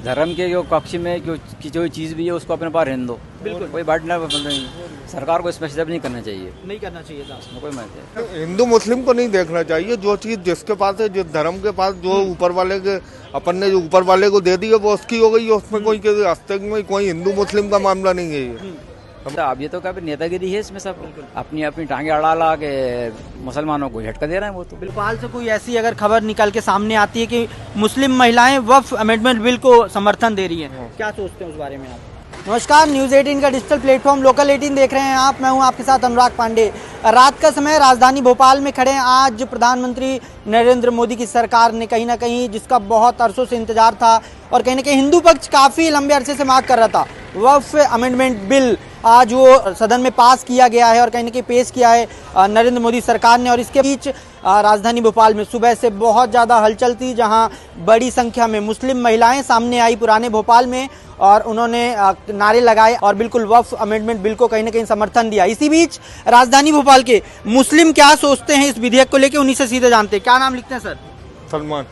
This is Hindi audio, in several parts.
धर्म के जो कक्ष में जो चीज़ भी है उसको अपने पास रहने दो। बिल्कुल। कोई बांटना नहीं, सरकार को इसमें स्टेप नहीं करना चाहिए, नहीं करना चाहिए था। उसमें कोई महत्व है। हिंदू मुस्लिम को नहीं देखना चाहिए। जो चीज जिसके पास है, जिस धर्म के पास, जो ऊपर वाले के अपन ने जो ऊपर वाले को दे दी है वो उसकी हो गई है। उसमें कोई के हस्ते में कोई हिंदू मुस्लिम का मामला नहीं है ये। अब ये तो क्या नेतागिरी है इसमें, सब अपनी अपनी टांगे अड़ा ला के मुसलमानों को झटका दे रहे हैं वो तो। भोपाल से कोई ऐसी अगर खबर निकल के सामने आती है कि मुस्लिम महिलाएं वक्फ अमेंडमेंट बिल को समर्थन दे रही हैं, क्या सोचते हैं उस बारे में आप? नमस्कार, न्यूज़ 18 का डिजिटल प्लेटफॉर्म लोकल 18 देख रहे हैं आप। मैं हूं आपके साथ अनुराग पांडे। रात का समय राजधानी भोपाल में खड़े हैं। आज प्रधानमंत्री नरेंद्र मोदी की सरकार ने कहीं ना कहीं, जिसका बहुत अरसों से इंतजार था और कहीं ना कहीं हिंदू पक्ष काफ़ी लंबे अरसे से मांग कर रहा था, वक्फ अमेंडमेंट बिल आज वो सदन में पास किया गया है और कहीं ना कहीं पेश किया है नरेंद्र मोदी सरकार ने। और इसके बीच राजधानी भोपाल में सुबह से बहुत ज़्यादा हलचल थी, जहां बड़ी संख्या में मुस्लिम महिलाएं सामने आई पुराने भोपाल में और उन्होंने नारे लगाए और बिल्कुल वक्फ अमेंडमेंट बिल को कहीं ना कहीं समर्थन दिया। इसी बीच राजधानी भोपाल के मुस्लिम क्या सोचते हैं इस विधेयक को लेकर, उन्हीं से सीधे जानते हैं। क्या नाम लिखते हैं सर? सलमान।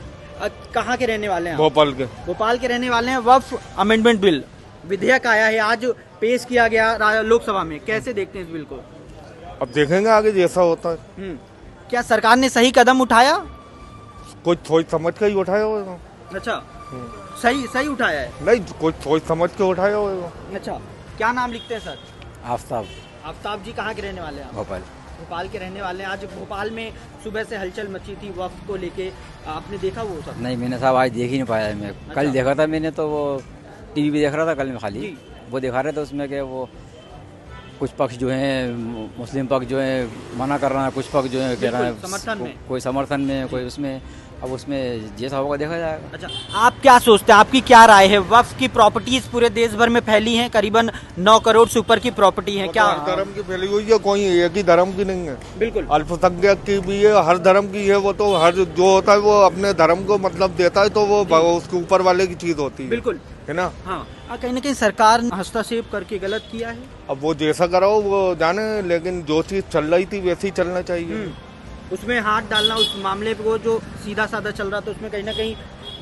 कहाँ के रहने वाले हैं? भोपाल के। भोपाल के रहने वाले हैं। वक्फ अमेंडमेंट बिल विधेयक आया है, आज पेश किया गया लोकसभा में, कैसे देखते हैं इस बिल को? अब देखेंगे आगे जैसा होता है। क्या सरकार ने सही कदम उठाया? कोई सोच समझ के ही उठाया होगा। अच्छा, सही उठाया है? नहीं, कोई सोच समझ के उठाया होगा। अच्छा, क्या नाम लिखते हैं सर? आफ्ताब। आफ्ताब जी कहाँ के रहने वाले हैं? भोपाल। भोपाल के रहने वाले हैं। आज भोपाल में सुबह से हलचल मची थी वक्फ को लेके, आपने देखा वो सब? नहीं, मैंने साहब आज देख ही नहीं पाया। मैं कल देखा था, मैंने तो वो टीवी पे देख रहा था कल में खाली, वो दिखा रहे थे उसमें कि वो कुछ पक्ष जो है, मुस्लिम पक्ष जो है मना कर रहा है, कुछ पक्ष जो है कह रहा है समर्थन में, कोई समर्थन में, कोई उसमें। अब उसमें जैसा होगा देखा जाएगा। अच्छा, आप क्या सोचते हैं, आपकी क्या राय है? वक्फ की प्रॉपर्टीज पूरे देश भर में फैली हैं, करीबन 9 करोड़ से ऊपर की प्रॉपर्टी है। क्या हर धर्म की फैली हुई है, कोई एक ही धर्म की नहीं है। बिल्कुल, अल्पसंख्यक की भी है, हर धर्म की है। वो तो हर जो होता है वो अपने धर्म को मतलब देता है, तो वो उसके ऊपर वाले की चीज होती है। बिल्कुल, है ना? हाँ, कहीं ना कहीं सरकार ने हस्तक्षेप करके गलत किया है। अब वो जैसा कराओ वो जाने, लेकिन जो चीज चल रही थी वैसे ही चलना चाहिए। उसमें हाथ डालना, उस मामले को जो सीधा साधा चल रहा था, उसमें कहीं ना कहीं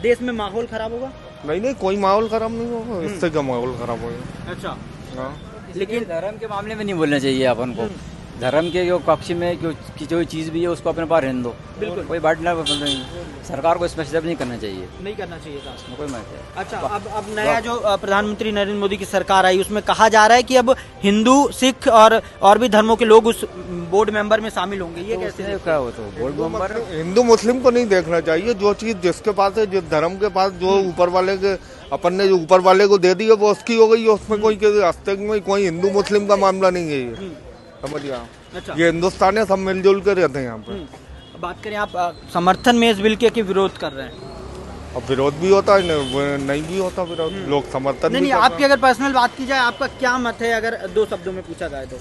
देश में माहौल खराब होगा। नहीं, कोई माहौल खराब नहीं होगा, इससे क्या माहौल खराब होगा। अच्छा, हाँ। लेकिन धर्म के मामले में नहीं बोलना चाहिए अपन को। धर्म के जो कक्ष में जो चीज़ भी है उसको अपने पास रहने दो। बिल्कुल। कोई बांटना नहीं, सरकार को इसमें स्टेप नहीं करना चाहिए, नहीं करना चाहिए था। उसमें कोई महत्व है। अच्छा, अब नया जो प्रधानमंत्री नरेंद्र मोदी की सरकार आई, उसमें कहा जा रहा है कि अब हिंदू, सिख और भी धर्मों के लोग उस बोर्ड मेंबर में शामिल होंगे। ये कैसे? क्या हो तो बोर्ड मेंबर हिंदू मुस्लिम को नहीं देखना चाहिए। जो चीज जिसके पास है, जिस धर्म के पास, जो ऊपर वाले के अपन ने जो ऊपर वाले को दे दी है वो उसकी हो गई है। उसमें कोई के हस्ते में कोई हिंदू मुस्लिम का मामला नहीं है ये। समझ गया? अच्छा, ये हिंदुस्तान है, सब मिलजुल कर रहते हैं यहाँ पे। बात करें, आप समर्थन में इस बिल के विरोध कर रहे हैं? अब विरोध भी होता है, नहीं भी होता विरोध। लोग समर्थन नहीं, आपकी अगर पर्सनल बात की जाए, आपका क्या मत है अगर 2 शब्दों में पूछा जाए तो?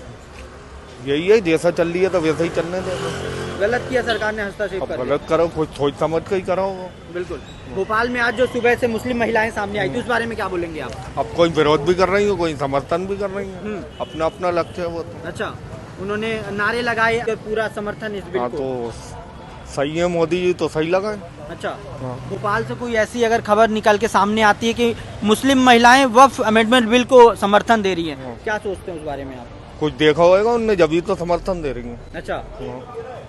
यही है, जैसा चल रही है तो वैसा ही चलने दे। गलत किया सरकार ने हस्तक्षेप कर? गलत करो, कुछ सोच समझ के ही करो। बिल्कुल। भोपाल में आज जो सुबह से मुस्लिम महिलाएं सामने आई थी, उस बारे में क्या बोलेंगे आप? अब कोई विरोध भी कर रही है, कोई समर्थन भी कर रही है, अपना अपना लक्ष्य है वो तो। अच्छा, उन्होंने नारे लगाए, पूरा समर्थन इस बिल हाँ, को। तो सही है, मोदी जी तो सही लगा है। अच्छा, हाँ। भोपाल से कोई ऐसी अगर खबर निकल के सामने आती है कि मुस्लिम महिलाएं वक्फ अमेंडमेंट बिल को समर्थन दे रही हैं, क्या सोचते हैं उस बारे में आप? कुछ देखा होगा उनने, जब तो समर्थन दे रही है। अच्छा,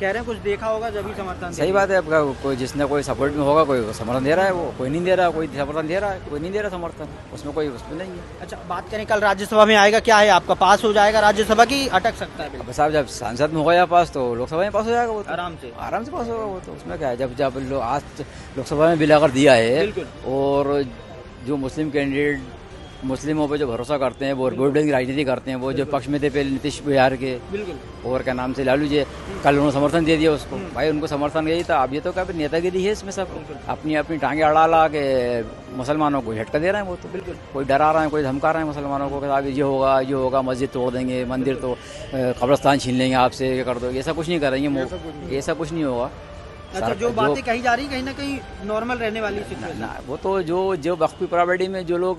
कह रहे हैं कुछ देखा होगा जब ही समर्थन दे सही रही बात है। आपका कोई जिसने कोई सपोर्ट में होगा, कोई समर्थन दे रहा है, वो कोई नहीं दे रहा, कोई समर्थन दे रहा है, कोई नहीं दे रहा समर्थन, उसमें कोई उसमें नहीं है। अच्छा, बात करें कल राज्यसभा में आएगा, क्या है आपका, पास हो जाएगा राज्यसभा की अटक सकता है बिल? अब साहब जब सांसद में हो गया पास तो लोकसभा में पास हो जाएगा वो तो। आराम से पास होगा वो तो। उसमें क्या है, जब आज लोकसभा में बिल अगर दिया है और जो मुस्लिम कैंडिडेट मुस्लिमों पे जो भरोसा करते हैं, वो वोट बैंक की राजनीति करते हैं, वो जो पक्ष में थे पहले नीतीश बिहार के, और क्या नाम से लालू जी, कल उन्होंने समर्थन दे दिया उसको। भाई उनको समर्थन यही था। अब ये तो क्या नेतागिरी है इसमें, सब अपनी अपनी टांगे अड़ा ला के मुसलमानों को झटका दे रहे हैं वो तो। बिल्कुल, कोई डरा रहा है, कोई धमका रहा है मुसलमानों को, अब ये होगा, मस्जिद तोड़ देंगे, मंदिर तो कब्रस्तान छीन लेंगे आपसे, ये कर दो। ऐसा कुछ नहीं करेंगे, ऐसा कुछ नहीं होगा। अच्छा, जो बातें कही जा रही कहीं ना कहीं नॉर्मल रहने वाली ना, वो तो जो वक्फी प्रॉपर्टी में जो लोग,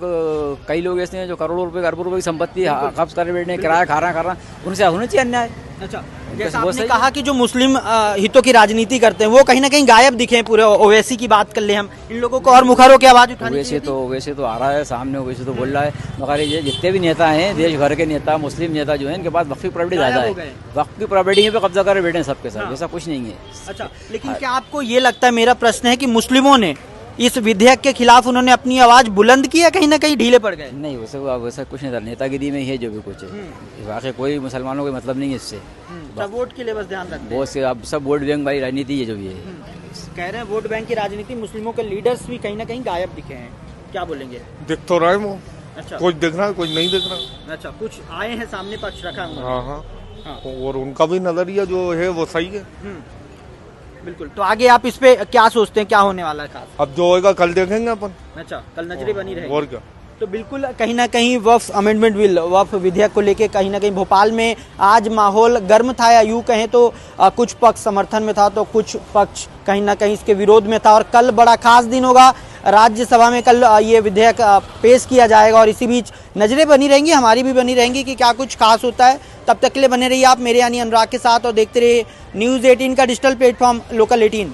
कई लोग ऐसे हैं जो करोड़ों रुपए, अरबों रुपए की संपत्ति कब्ज कर बैठे, किराया खा रहा, उनसे होना चाहिए अन्याय। अच्छा, जैसा वो आपने सही कहा कि जो मुस्लिम हितों की राजनीति करते हैं वो कहीं ना कहीं गायब दिखे हैं पूरे। ओवैसी की बात कर ले हम, इन लोगों को और मुखर होकर आवाज उठानी चाहिए थी। वैसे तो आ रहा है सामने, वैसे तो बोल रहा है, मगर ये जितने भी नेता हैं, देश भर के नेता, मुस्लिम नेता जो है, इनके पास वक्फ की प्रॉपर्टी गायब ज़्यादा हो है, गए। वक्फ की प्रॉपर्टी पे कब्जा कर बैठे हैं सबके साथ, हाँ। ऐसा कुछ नहीं है। अच्छा, लेकिन क्या आपको ये लगता है, मेरा प्रश्न है कि मुस्लिमों ने इस विधेयक के खिलाफ उन्होंने अपनी आवाज बुलंद की या कहीं ना कहीं ढीले पड़ गए? नहीं, वैसा कुछ नहीं था, नेतागिरी में ही है जो भी कुछ है, वाकई कोई मुसलमानों को मतलब नहीं है इससे। सब वोट के लिए बस ध्यान रखते हैं। बहुत से अब सब वोट बैंक वाली राजनीति है जो भी है। कह रहे हैं वोट बैंक की राजनीति, मुस्लिमों के लीडर्स भी कहीं ना कहीं गायब दिखे हैं, क्या बोलेंगे? दिख तो रहा है वो, अच्छा कुछ दिख रहा है कुछ नहीं दिख रहा। अच्छा, कुछ आए हैं सामने, पक्ष रखा हुआ। हाँ हाँ, हाँ। और उनका भी नजरिया जो है वो सही है। बिल्कुल। तो आगे आप इस पे क्या सोचते हैं, क्या होने वाला है खास? अब जो होएगा कल देखेंगे अपन। अच्छा, कल नजरें बनी रहेगी। और क्या। तो बिल्कुल कहीं ना कहीं वक्फ अमेंडमेंट बिल, वक्फ विधेयक को लेके कहीं ना कहीं भोपाल में आज माहौल गर्म था, या यूं कहें तो कुछ पक्ष समर्थन में था तो कुछ पक्ष कहीं ना कहीं इसके विरोध में था। और कल बड़ा खास दिन होगा, राज्यसभा में कल ये विधेयक पेश किया जाएगा और इसी बीच नजरें बनी रहेंगी, हमारी भी बनी रहेंगी कि क्या कुछ खास होता है। तब तक के लिए बने रहिए आप मेरे यानी अनुराग के साथ और देखते रहिए News 18 का डिजिटल प्लेटफॉर्म लोकल 18।